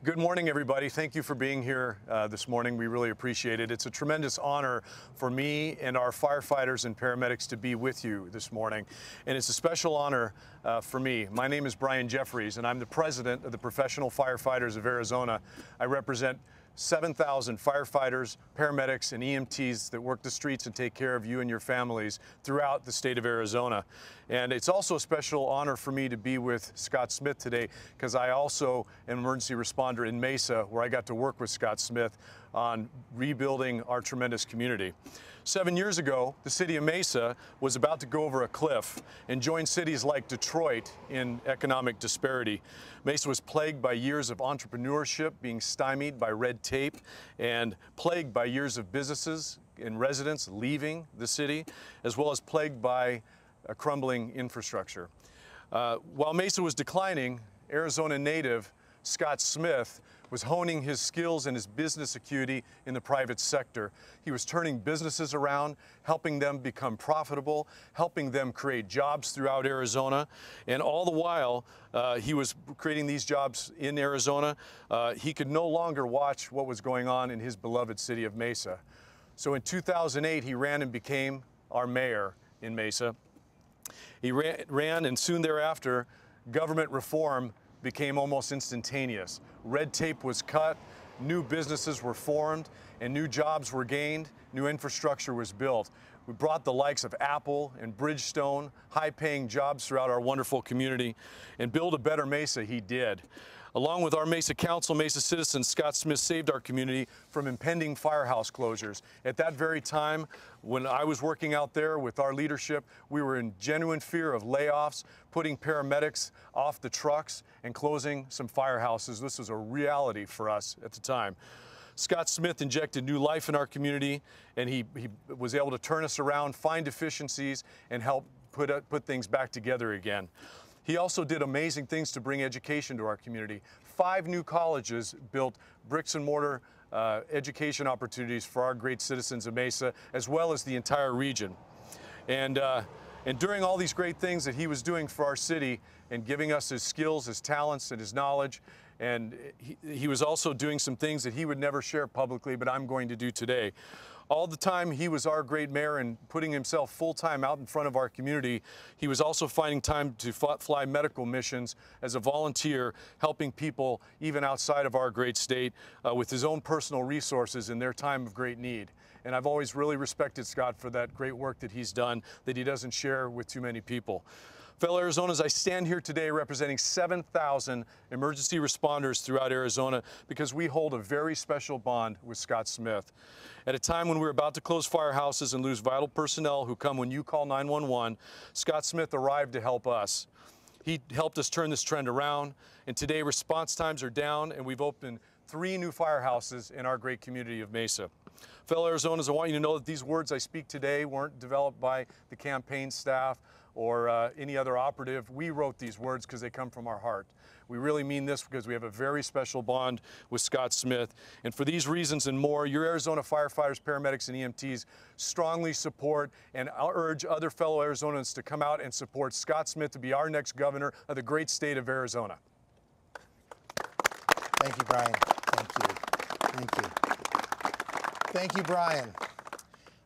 Good morning, everybody. Thank you for being here this morning. We really appreciate it. It's a tremendous honor for me and our firefighters and paramedics to be with you this morning. And it's a special honor for me. My name is Bryan Jeffries, and I'm the president of the Professional Firefighters of Arizona. I represent 7,000 firefighters, paramedics, and EMTs that work the streets and take care of you and your families throughout the state of Arizona. And it's also a special honor for me to be with Scott Smith today, because I also am an emergency responder in Mesa, where I got to work with Scott Smith on rebuilding our tremendous community. 7 years ago, the city of Mesa was about to go over a cliff and join cities like Detroit in economic disparity. Mesa was plagued by years of entrepreneurship being stymied by red tape, and plagued by years of businesses and residents leaving the city, as well as plagued by a crumbling infrastructure. While Mesa was declining, Arizona native Scott Smith was honing his skills and his business acuity in the private sector. He was turning businesses around, helping them become profitable, helping them create jobs throughout Arizona. And all the while he was creating these jobs in Arizona, he could no longer watch what was going on in his beloved city of Mesa. So in 2008, he ran and became our mayor in Mesa. He ran, and soon thereafter, government reform became almost instantaneous. Red tape was cut, new businesses were formed, and new jobs were gained, new infrastructure was built. We brought the likes of Apple and Bridgestone, high-paying jobs throughout our wonderful community, and build a better Mesa he did. Along with our Mesa Council, Mesa citizens, Scott Smith saved our community from impending firehouse closures. At that very time, when I was working out there with our leadership, we were in genuine fear of layoffs, putting paramedics off the trucks, and closing some firehouses. This was a reality for us at the time. Scott Smith injected new life in our community, and he was able to turn us around, find efficiencies, and help put things back together again. He also did amazing things to bring education to our community. 5 new colleges built bricks and mortar education opportunities for our great citizens of Mesa, as well as the entire region. And during all these great things that he was doing for our city and giving us his skills, his talents, and his knowledge, and he was also doing some things that he would never share publicly, but I'm going to do today. All the time he was our great mayor and putting himself full-time out in front of our community, he was also finding time to fly medical missions as a volunteer, helping people even outside of our great state with his own personal resources in their time of great need. And I've always really respected Scott for that great work that he's done that he doesn't share with too many people. Fellow Arizonans, I stand here today representing 7,000 emergency responders throughout Arizona because we hold a very special bond with Scott Smith. At a time when we're about to close firehouses and lose vital personnel who come when you call 911, Scott Smith arrived to help us. He helped us turn this trend around, and today response times are down, and we've opened 3 new firehouses in our great community of Mesa. Fellow Arizonans, I want you to know that these words I speak today weren't developed by the campaign staff or any other operative. We wrote these words because they come from our heart. We really mean this because we have a very special bond with Scott Smith. And for these reasons and more, your Arizona firefighters, paramedics, and EMTs strongly support and urge other fellow Arizonans to come out and support Scott Smith to be our next governor of the great state of Arizona. Thank you, Bryan. Thank you. Thank you. Thank you, Bryan.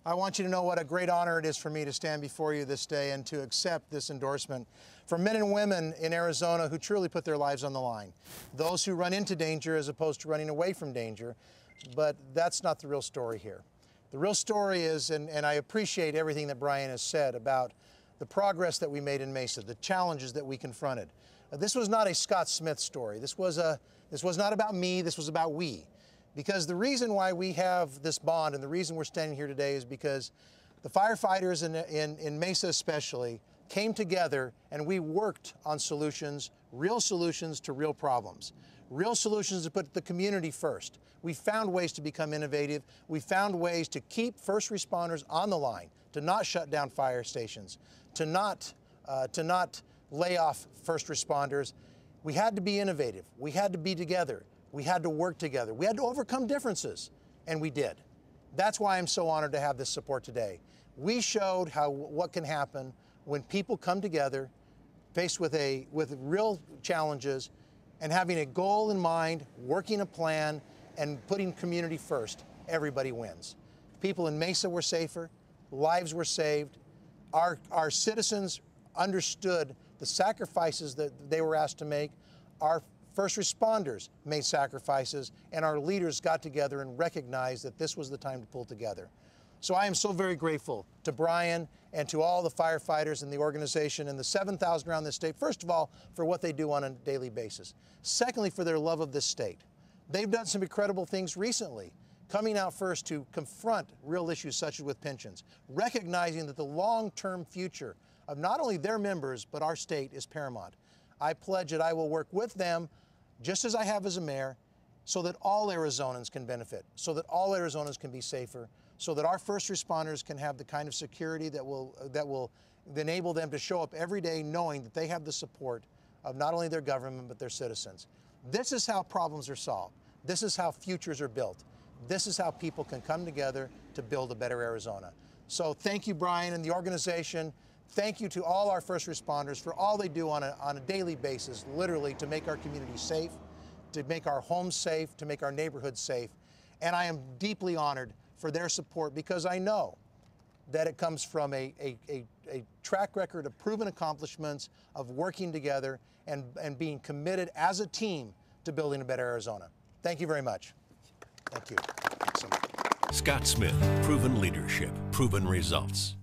I want you to know what a great honor it is for me to stand before you this day and to accept this endorsement for men and women in Arizona who truly put their lives on the line. Those who run into danger as opposed to running away from danger, but that's not the real story here. The real story is, and I appreciate everything that Bryan has said about the progress that we made in Mesa, the challenges that we confronted. This was not a Scott Smith story. This was not about me, this was about we. Because the reason why we have this bond and the reason we're standing here today is because the firefighters in Mesa especially came together and we worked on solutions, real solutions to real problems. Real solutions to put the community first. We found ways to become innovative. We found ways to keep first responders on the line, to not shut down fire stations, to not lay off first responders. We had to be innovative. We had to be together. We had to work together. We had to overcome differences, and we did. That's why I'm so honored to have this support today. We showed what can happen when people come together, faced with real challenges, and having a goal in mind, working a plan, and putting community first, everybody wins. People in Mesa were safer, lives were saved, our citizens understood the sacrifices that they were asked to make, our first responders made sacrifices, and our leaders got together and recognized that this was the time to pull together. So I am so very grateful to Bryan and to all the firefighters and the organization and the 7,000 around this state, first of all, for what they do on a daily basis. Secondly, for their love of this state. They've done some incredible things recently, coming out first to confront real issues such as with pensions, recognizing that the long-term future of not only their members, but our state is paramount. I pledge that I will work with them, just as I have as a mayor, so that all Arizonans can benefit, so that all Arizonans can be safer, so that our first responders can have the kind of security that will enable them to show up every day knowing that they have the support of not only their government, but their citizens. This is how problems are solved. This is how futures are built. This is how people can come together to build a better Arizona. So thank you, Bryan, and the organization. Thank you to all our first responders for all they do on a daily basis, literally, to make our communities safe, to make our homes safe, to make our neighborhoods safe. And I am deeply honored for their support, because I know that it comes from a track record of proven accomplishments, of working together and being committed as a team to building a better Arizona. Thank you very much. Thank you. Thanks so much. Scott Smith, proven leadership, proven results.